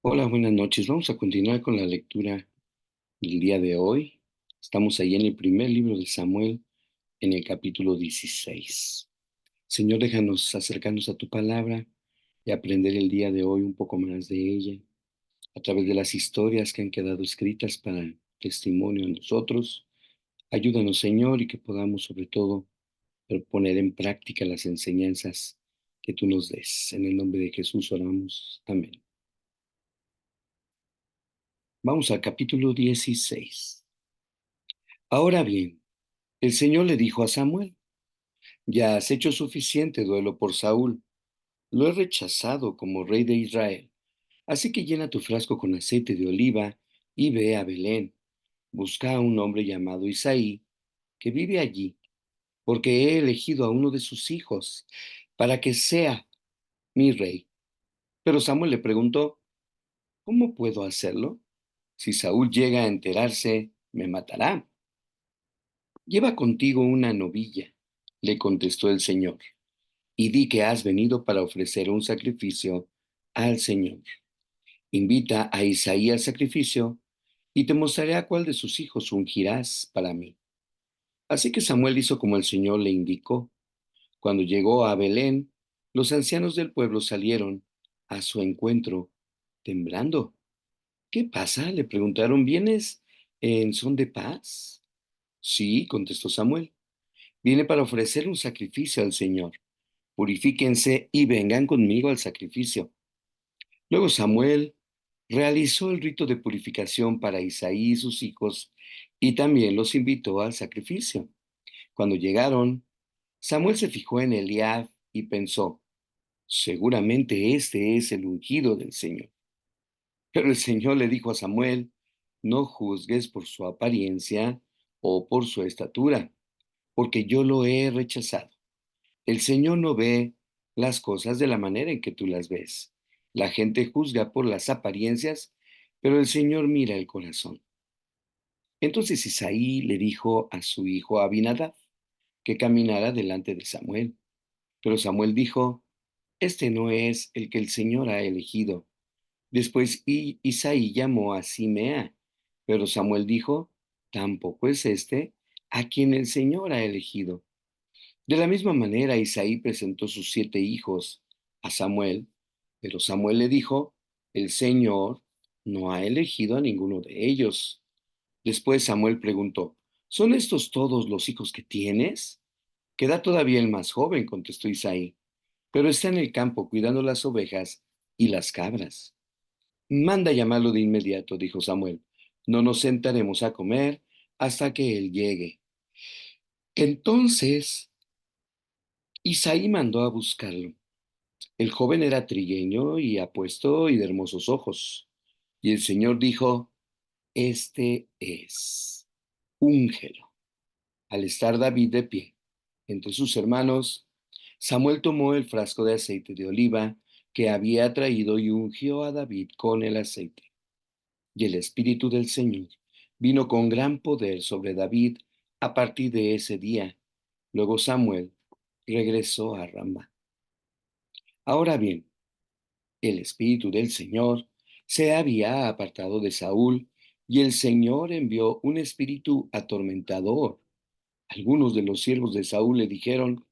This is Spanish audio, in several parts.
Hola, buenas noches. Vamos a continuar con la lectura del día de hoy. Estamos ahí en el primer libro de Samuel, en el capítulo 16. Señor, déjanos acercarnos a tu palabra y aprender el día de hoy un poco más de ella, a través de las historias que han quedado escritas para testimonio a nosotros. Ayúdanos, Señor, y que podamos sobre todo poner en práctica las enseñanzas que tú nos des. En el nombre de Jesús oramos. Amén. Vamos al capítulo 16. Ahora bien, el Señor le dijo a Samuel: ya has hecho suficiente duelo por Saúl. Lo he rechazado como rey de Israel. Así que llena tu frasco con aceite de oliva y ve a Belén. Busca a un hombre llamado Isaí, que vive allí, porque he elegido a uno de sus hijos para que sea mi rey. Pero Samuel le preguntó: ¿cómo puedo hacerlo? Si Saúl llega a enterarse, me matará. Lleva contigo una novilla, le contestó el Señor, y di que has venido para ofrecer un sacrificio al Señor. Invita a Isaí al sacrificio, y te mostraré a cuál de sus hijos ungirás para mí. Así que Samuel hizo como el Señor le indicó. Cuando llegó a Belén, los ancianos del pueblo salieron a su encuentro, temblando. ¿Qué pasa?, le preguntaron. ¿Vienes en son de paz? Sí, contestó Samuel. Vine para ofrecer un sacrificio al Señor. Purifíquense y vengan conmigo al sacrificio. Luego Samuel realizó el rito de purificación para Isaí y sus hijos y también los invitó al sacrificio. Cuando llegaron, Samuel se fijó en Eliab y pensó: seguramente este es el ungido del Señor. Pero el Señor le dijo a Samuel: no juzgues por su apariencia o por su estatura, porque yo lo he rechazado. El Señor no ve las cosas de la manera en que tú las ves. La gente juzga por las apariencias, pero el Señor mira el corazón. Entonces Isaí le dijo a su hijo Abinadab que caminara delante de Samuel. Pero Samuel dijo: este no es el que el Señor ha elegido. Después Isaí llamó a Simea, pero Samuel dijo: tampoco es este a quien el Señor ha elegido. De la misma manera, Isaí presentó sus 7 hijos a Samuel, pero Samuel le dijo: el Señor no ha elegido a ninguno de ellos. Después Samuel preguntó: ¿son estos todos los hijos que tienes? Queda todavía el más joven, contestó Isaí, pero está en el campo cuidando las ovejas y las cabras. Manda llamarlo de inmediato, dijo Samuel. No nos sentaremos a comer hasta que él llegue. Entonces Isaí mandó a buscarlo. El joven era trigueño y apuesto y de hermosos ojos. Y el Señor dijo: este es, úngelo. Al estar David de pie entre sus hermanos, Samuel tomó el frasco de aceite de oliva que había traído y ungió a David con el aceite. Y el Espíritu del Señor vino con gran poder sobre David a partir de ese día. Luego Samuel regresó a Ramá. Ahora bien, el Espíritu del Señor se había apartado de Saúl, y el Señor envió un espíritu atormentador. Algunos de los siervos de Saúl le dijeron: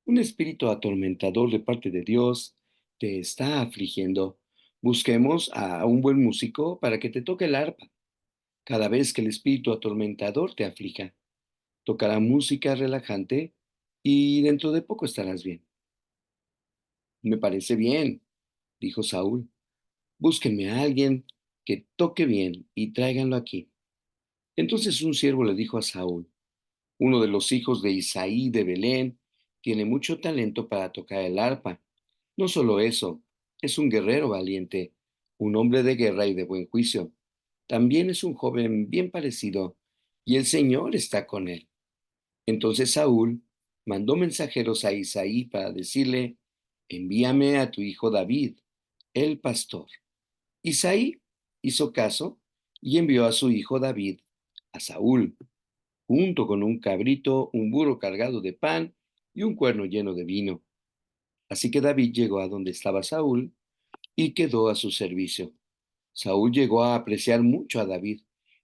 un espíritu atormentador de parte de Dios te está afligiendo. Busquemos a un buen músico para que te toque el arpa. Cada vez que el espíritu atormentador te aflija, tocará música relajante y dentro de poco estarás bien. Me parece bien, dijo Saúl. Búsquenme a alguien que toque bien y tráiganlo aquí. Entonces un siervo le dijo a Saúl: uno de los hijos de Isaí de Belén tiene mucho talento para tocar el arpa. No solo eso, es un guerrero valiente, un hombre de guerra y de buen juicio. También es un joven bien parecido, y el Señor está con él. Entonces Saúl mandó mensajeros a Isaí para decirle: envíame a tu hijo David, el pastor. Isaí hizo caso y envió a su hijo David a Saúl, junto con un cabrito, un burro cargado de pan y un cuerno lleno de vino. Así que David llegó a donde estaba Saúl y quedó a su servicio. Saúl llegó a apreciar mucho a David,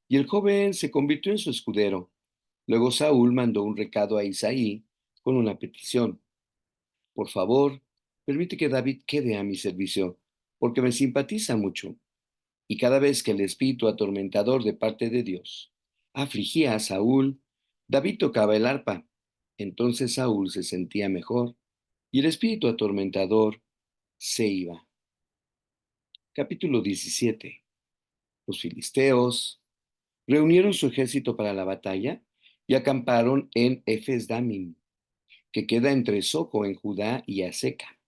y el joven se convirtió en su escudero. Luego Saúl mandó un recado a Isaí con una petición. Por favor, permite que David quede a mi servicio, porque me simpatiza mucho. Y cada vez que el espíritu atormentador de parte de Dios afligía a Saúl, David tocaba el arpa. Entonces Saúl se sentía mejor y el espíritu atormentador se iba. Capítulo 17. Los filisteos reunieron su ejército para la batalla y acamparon en Efes-Damim, que queda entre Soco en Judá y Aseca.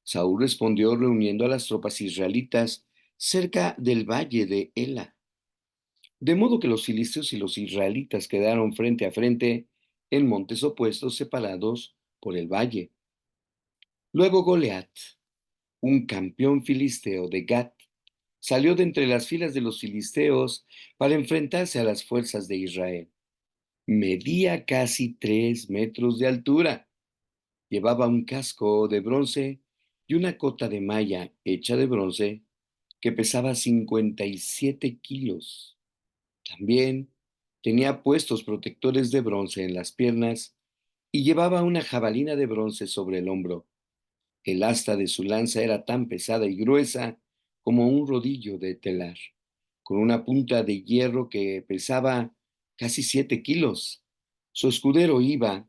Saúl respondió reuniendo a las tropas israelitas cerca del valle de Ela. De modo que los filisteos y los israelitas quedaron frente a frente en montes opuestos separados por el valle. Luego Goliat, un campeón filisteo de Gat, salió de entre las filas de los filisteos para enfrentarse a las fuerzas de Israel. Medía casi 3 metros de altura. Llevaba un casco de bronce y una cota de malla hecha de bronce que pesaba 57 kilos. También tenía puestos protectores de bronce en las piernas y llevaba una jabalina de bronce sobre el hombro. El asta de su lanza era tan pesada y gruesa como un rodillo de telar, con una punta de hierro que pesaba casi 7 kilos. Su escudero iba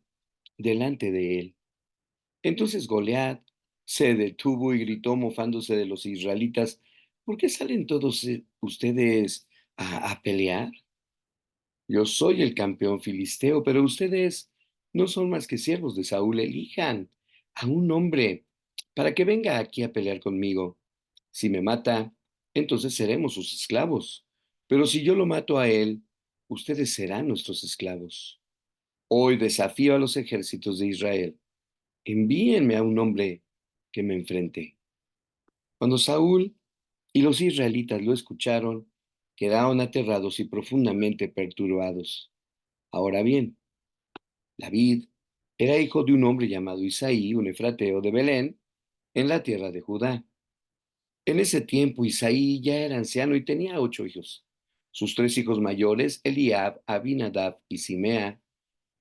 delante de él. Entonces Goliat se detuvo y gritó mofándose de los israelitas: ¿Por qué salen todos ustedes a pelear? Yo soy el campeón filisteo, pero ustedes no son más que siervos de Saúl. Elijan a un hombre para que venga aquí a pelear conmigo. Si me mata, entonces seremos sus esclavos. Pero si yo lo mato a él, ustedes serán nuestros esclavos. Hoy desafío a los ejércitos de Israel. Envíenme a un hombre que me enfrente. Cuando Saúl y los israelitas lo escucharon, quedaron aterrados y profundamente perturbados. Ahora bien, David era hijo de un hombre llamado Isaí, un efrateo de Belén, en la tierra de Judá. En ese tiempo Isaí ya era anciano y tenía 8 hijos. Sus 3 hijos mayores, Eliab, Abinadab y Simea,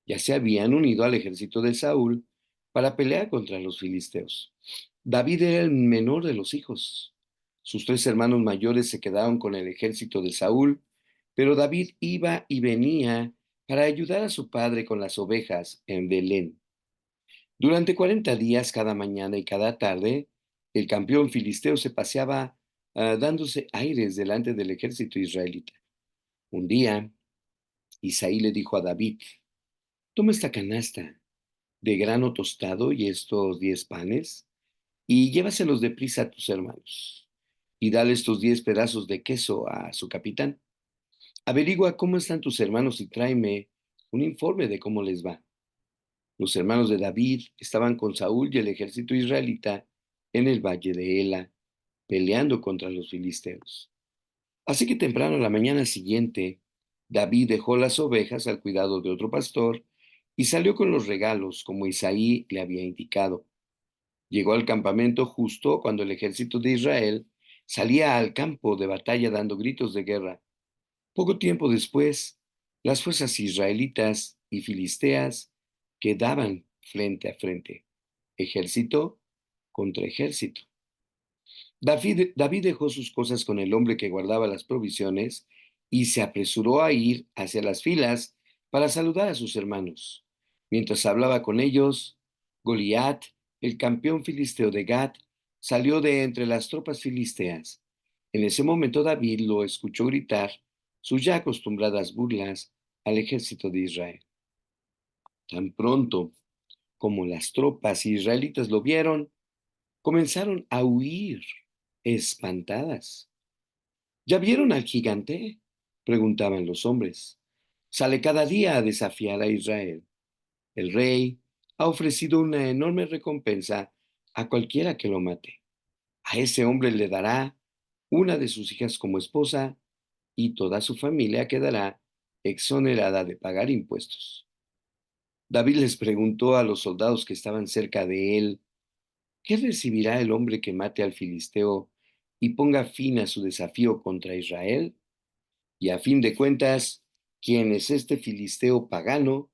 ya se habían unido al ejército de Saúl para pelear contra los filisteos. David era el menor de los hijos. Sus 3 hermanos mayores se quedaron con el ejército de Saúl, pero David iba y venía para ayudar a su padre con las ovejas en Belén. Durante 40 días, cada mañana y cada tarde, el campeón filisteo se paseaba dándose aires delante del ejército israelita. Un día, Isaí le dijo a David: Toma esta canasta de grano tostado y estos 10 panes, y llévaselos deprisa a tus hermanos, y dale estos 10 pedazos de queso a su capitán. Averigua cómo están tus hermanos y tráeme un informe de cómo les va. Los hermanos de David estaban con Saúl y el ejército israelita en el valle de Ela, peleando contra los filisteos. Así que temprano la mañana siguiente, David dejó las ovejas al cuidado de otro pastor y salió con los regalos como Isaí le había indicado. Llegó al campamento justo cuando el ejército de Israel salía al campo de batalla dando gritos de guerra. Poco tiempo después, las fuerzas israelitas y filisteas quedaban frente a frente, ejército contra ejército. David dejó sus cosas con el hombre que guardaba las provisiones y se apresuró a ir hacia las filas para saludar a sus hermanos. Mientras hablaba con ellos, Goliat, el campeón filisteo de Gat, salió de entre las tropas filisteas. En ese momento David lo escuchó gritar sus ya acostumbradas burlas al ejército de Israel. Tan pronto como las tropas israelitas lo vieron, comenzaron a huir, espantadas. ¿Ya vieron al gigante?, preguntaban los hombres. Sale cada día a desafiar a Israel. El rey ha ofrecido una enorme recompensa a cualquiera que lo mate. A ese hombre le dará una de sus hijas como esposa y toda su familia quedará exonerada de pagar impuestos. David les preguntó a los soldados que estaban cerca de él: ¿Qué recibirá el hombre que mate al filisteo y ponga fin a su desafío contra Israel? Y a fin de cuentas, ¿quién es este filisteo pagano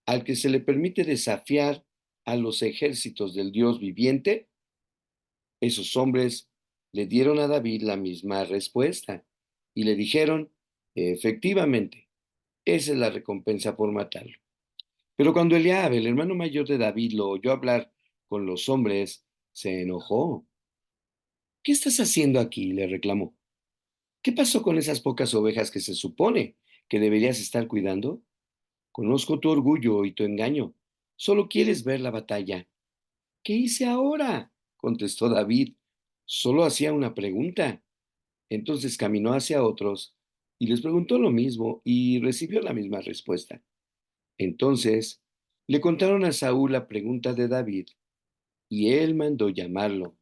al que se le permite desafiar a los ejércitos del Dios viviente? Esos hombres le dieron a David la misma respuesta y le dijeron, efectivamente, esa es la recompensa por matarlo. Pero cuando Eliab, el hermano mayor de David, lo oyó hablar con los hombres, se enojó. ¿Qué estás haciendo aquí?, le reclamó. ¿Qué pasó con esas pocas ovejas que se supone que deberías estar cuidando? Conozco tu orgullo y tu engaño. Solo quieres ver la batalla. ¿Qué hice ahora?, contestó David. Solo hacía una pregunta. Entonces caminó hacia otros y les preguntó lo mismo y recibió la misma respuesta. Entonces le contaron a Saúl la pregunta de David y él mandó llamarlo.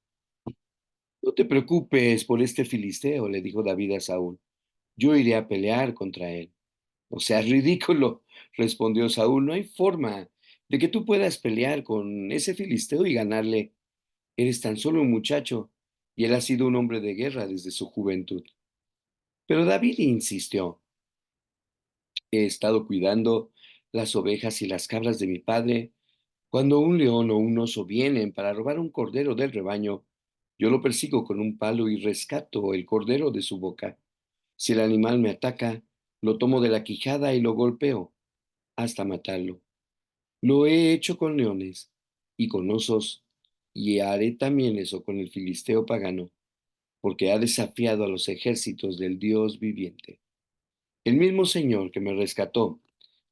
No te preocupes por este filisteo, le dijo David a Saúl. Yo iré a pelear contra él. O sea, ridículo, respondió Saúl. No hay forma de que tú puedas pelear con ese filisteo y ganarle. Eres tan solo un muchacho y él ha sido un hombre de guerra desde su juventud. Pero David insistió. He estado cuidando las ovejas y las cabras de mi padre. Cuando un león o un oso vienen para robar un cordero del rebaño, yo lo persigo con un palo y rescato el cordero de su boca. Si el animal me ataca, lo tomo de la quijada y lo golpeo hasta matarlo. Lo he hecho con leones y con osos, y haré también eso con el filisteo pagano, porque ha desafiado a los ejércitos del Dios viviente. El mismo Señor que me rescató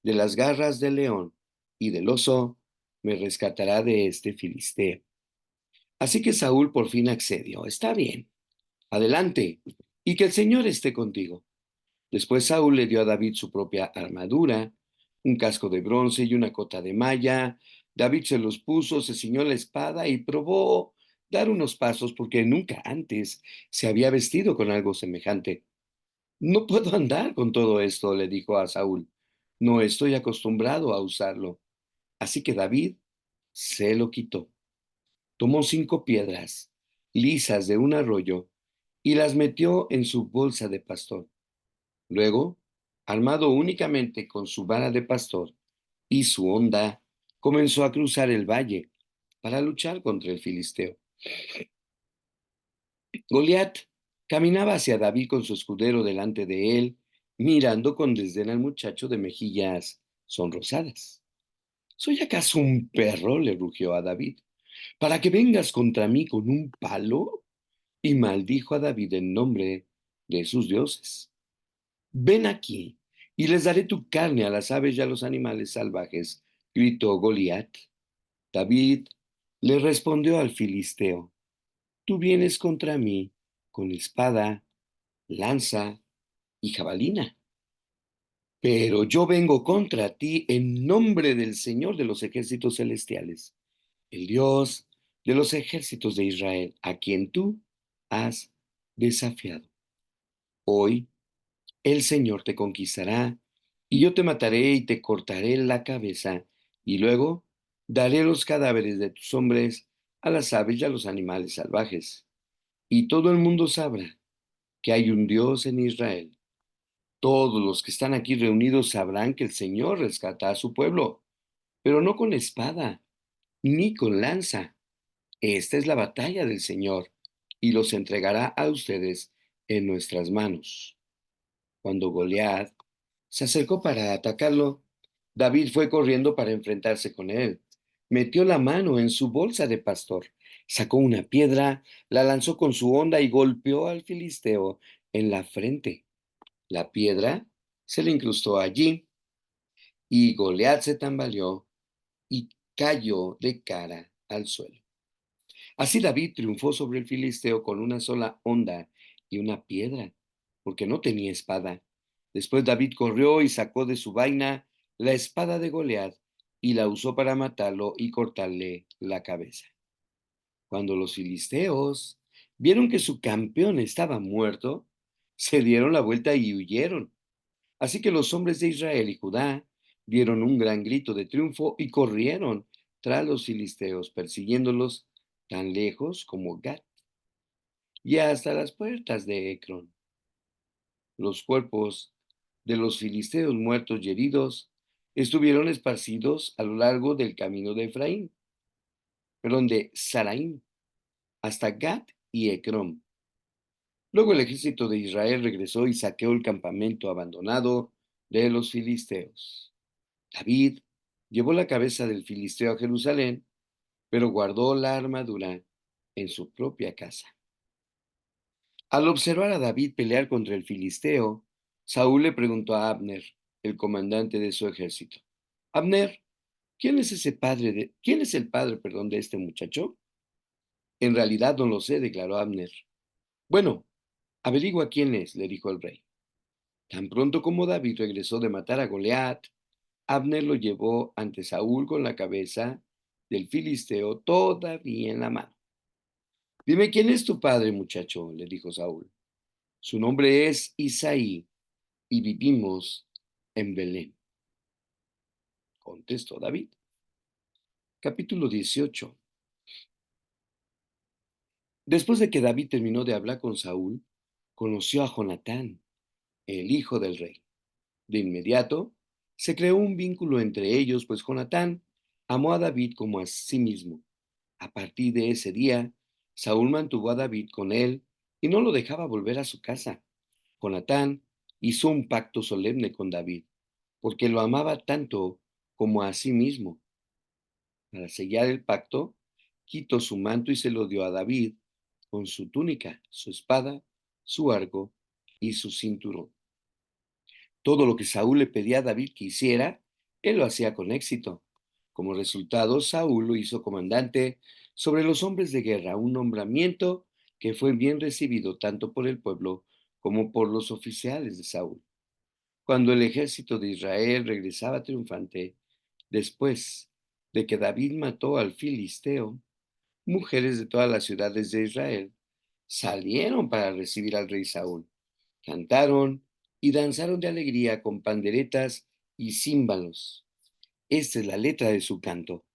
de las garras del león y del oso, me rescatará de este filisteo. Así que Saúl por fin accedió. Está bien, adelante, y que el Señor esté contigo. Después Saúl le dio a David su propia armadura, un casco de bronce y una cota de malla. David se los puso, se ciñó la espada y probó dar unos pasos porque nunca antes se había vestido con algo semejante. No puedo andar con todo esto, le dijo a Saúl. No estoy acostumbrado a usarlo. Así que David se lo quitó. Tomó 5 piedras lisas de un arroyo y las metió en su bolsa de pastor. Luego, armado únicamente con su vara de pastor y su honda, comenzó a cruzar el valle para luchar contra el filisteo. Goliat caminaba hacia David con su escudero delante de él, mirando con desdén al muchacho de mejillas sonrosadas. ¿Soy acaso un perro?, le rugió a David, para que vengas contra mí con un palo. Y maldijo a David en nombre de sus dioses. Ven aquí, y les daré tu carne a las aves y a los animales salvajes, gritó Goliat. David le respondió al filisteo, tú vienes contra mí con espada, lanza y jabalina, pero yo vengo contra ti en nombre del Señor de los ejércitos celestiales, el Dios de los ejércitos de Israel, a quien tú has desafiado. Hoy el Señor te conquistará, y yo te mataré y te cortaré la cabeza, y luego daré los cadáveres de tus hombres a las aves y a los animales salvajes. Y todo el mundo sabrá que hay un Dios en Israel. Todos los que están aquí reunidos sabrán que el Señor rescata a su pueblo, pero no con espada, ni con lanza. Esta es la batalla del Señor, y los entregará a ustedes en nuestras manos. Cuando Goliat se acercó para atacarlo, David fue corriendo para enfrentarse con él. Metió la mano en su bolsa de pastor, sacó una piedra, la lanzó con su honda y golpeó al filisteo en la frente. La piedra se le incrustó allí y Goliat se tambaleó y cayó de cara al suelo. Así David triunfó sobre el filisteo con una sola honda y una piedra, porque no tenía espada. Después David corrió y sacó de su vaina la espada de Goliat y la usó para matarlo y cortarle la cabeza. Cuando los filisteos vieron que su campeón estaba muerto, se dieron la vuelta y huyeron. Así que los hombres de Israel y Judá dieron un gran grito de triunfo y corrieron tras los filisteos, persiguiéndolos tan lejos como Gat. y hasta las puertas de Ecrón. Los cuerpos de los filisteos muertos y heridos estuvieron esparcidos a lo largo del camino de Efraín, perdón, de Saraim, hasta Gat y Ecrón. Luego el ejército de Israel regresó y saqueó el campamento abandonado de los filisteos. David llevó la cabeza del filisteo a Jerusalén, pero guardó la armadura en su propia casa. Al observar a David pelear contra el filisteo, Saúl le preguntó a Abner, el comandante de su ejército: Abner, ¿quién es el padre, perdón, de este muchacho? En realidad no lo sé, declaró Abner. Bueno, averigua quién es, le dijo el rey. Tan pronto como David regresó de matar a Goliat, Abner lo llevó ante Saúl con la cabeza del filisteo todavía en la mano. Dime quién es tu padre, muchacho, le dijo Saúl. Su nombre es Isaí y vivimos en Belén, contestó David. Capítulo 18. Después de que David terminó de hablar con Saúl, conoció a Jonatán, el hijo del rey. De inmediato, se creó un vínculo entre ellos, pues Jonatán amó a David como a sí mismo. A partir de ese día, Saúl mantuvo a David con él y no lo dejaba volver a su casa. Jonatán hizo un pacto solemne con David, porque lo amaba tanto como a sí mismo. Para sellar el pacto, quitó su manto y se lo dio a David, con su túnica, su espada, su arco y su cinturón. Todo lo que Saúl le pedía a David que hiciera, él lo hacía con éxito. Como resultado, Saúl lo hizo comandante sobre los hombres de guerra, un nombramiento que fue bien recibido tanto por el pueblo como por los oficiales de Saúl. Cuando el ejército de Israel regresaba triunfante, después de que David mató al filisteo, mujeres de todas las ciudades de Israel salieron para recibir al rey Saúl. Cantaron y danzaron de alegría con panderetas y címbalos. Esta es la letra de su canto.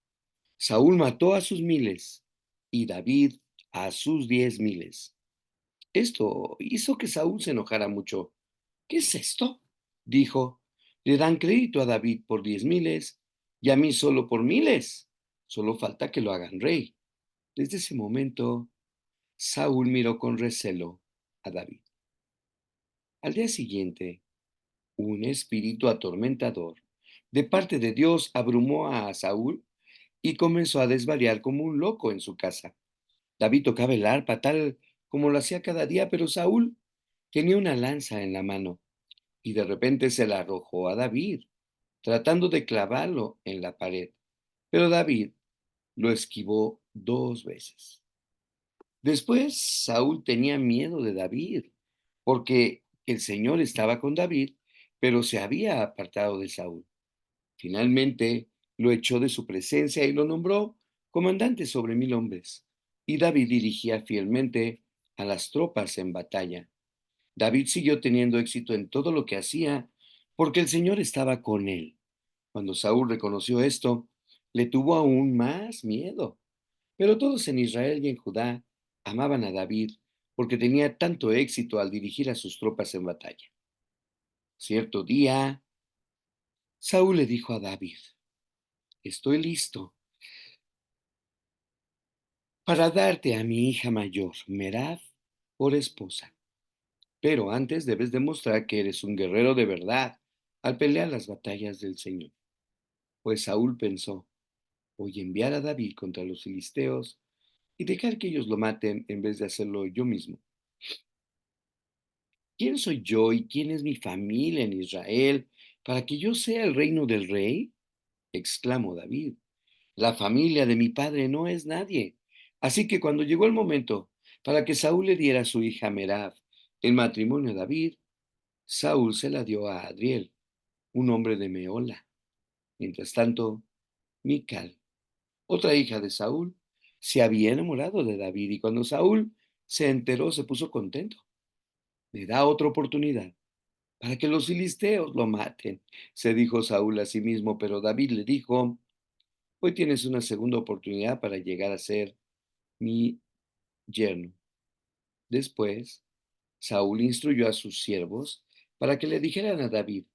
Saúl mató a sus miles y David a sus 10,000. Esto hizo que Saúl se enojara mucho. ¿Qué es esto? Dijo. Le dan crédito a David por 10,000 y a mí solo por miles. Solo falta que lo hagan rey. Desde ese momento, Saúl miró con recelo a David. Al día siguiente, un espíritu atormentador de parte de Dios abrumó a Saúl y comenzó a desvariar como un loco en su casa. David tocaba el arpa tal como lo hacía cada día, pero Saúl tenía una lanza en la mano y de repente se la arrojó a David, tratando de clavarlo en la pared. Pero David lo esquivó 2 veces. Después Saúl tenía miedo de David, porque el Señor estaba con David, pero se había apartado de Saúl. Finalmente lo echó de su presencia y lo nombró comandante sobre 1,000 hombres. Y David dirigía fielmente a las tropas en batalla. David siguió teniendo éxito en todo lo que hacía, porque el Señor estaba con él. Cuando Saúl reconoció esto, le tuvo aún más miedo. Pero todos en Israel y en Judá amaban a David porque tenía tanto éxito al dirigir a sus tropas en batalla. Cierto día, Saúl le dijo a David: Estoy listo para darte a mi hija mayor, Merab, por esposa. Pero antes debes demostrar que eres un guerrero de verdad al pelear las batallas del Señor. Pues Saúl pensó: voy a enviar a David contra los filisteos y dejar que ellos lo maten en vez de hacerlo yo mismo. ¿Quién soy yo y quién es mi familia en Israel para que yo sea el reino del rey? Exclamó David. La familia de mi padre no es nadie. Así que cuando llegó el momento para que Saúl le diera a su hija Merab en matrimonio a David, Saúl se la dio a Adriel, un hombre de Meola. Mientras tanto, Mical, otra hija de Saúl, se había enamorado de David y cuando Saúl se enteró se puso contento. Me da otra oportunidad para que los filisteos lo maten, se dijo Saúl a sí mismo, pero David le dijo: hoy tienes una segunda oportunidad para llegar a ser mi yerno. Después, Saúl instruyó a sus siervos para que le dijeran a David: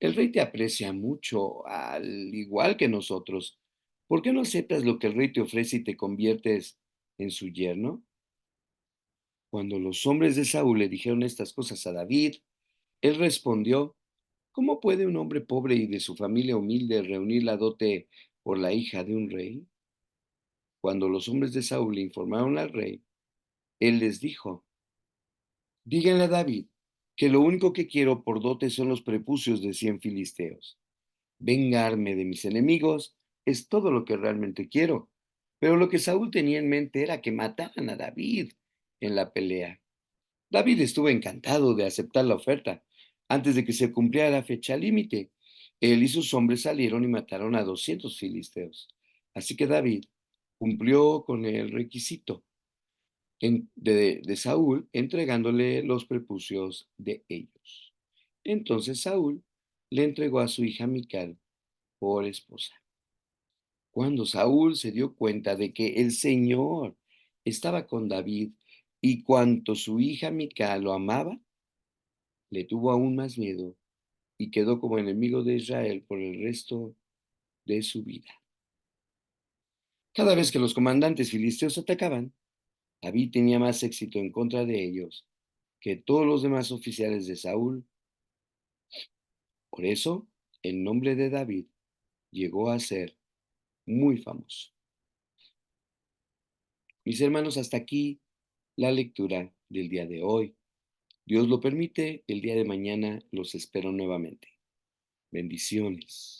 el rey te aprecia mucho, al igual que nosotros. ¿Por qué no aceptas lo que el rey te ofrece y te conviertes en su yerno? Cuando los hombres de Saúl le dijeron estas cosas a David, él respondió: ¿cómo puede un hombre pobre y de su familia humilde reunir la dote por la hija de un rey? Cuando los hombres de Saúl le informaron al rey, él les dijo: díganle a David que lo único que quiero por dote son los prepucios de 100 filisteos. Vengarme de mis enemigos es todo lo que realmente quiero. Pero lo que Saúl tenía en mente era que mataran a David en la pelea. David estuvo encantado de aceptar la oferta. Antes de que se cumpliera la fecha límite, él y sus hombres salieron y mataron a 200 filisteos. Así que David cumplió con el requisito de Saúl, entregándole los prepucios de ellos. Entonces Saúl le entregó a su hija Mical por esposa. Cuando Saúl se dio cuenta de que el Señor estaba con David y cuanto su hija Mical lo amaba, le tuvo aún más miedo y quedó como enemigo de Israel por el resto de su vida. Cada vez que los comandantes filisteos atacaban, David tenía más éxito en contra de ellos que todos los demás oficiales de Saúl. Por eso, el nombre de David llegó a ser muy famoso. Mis hermanos, hasta aquí la lectura del día de hoy. Dios lo permite, el día de mañana los espero nuevamente. Bendiciones.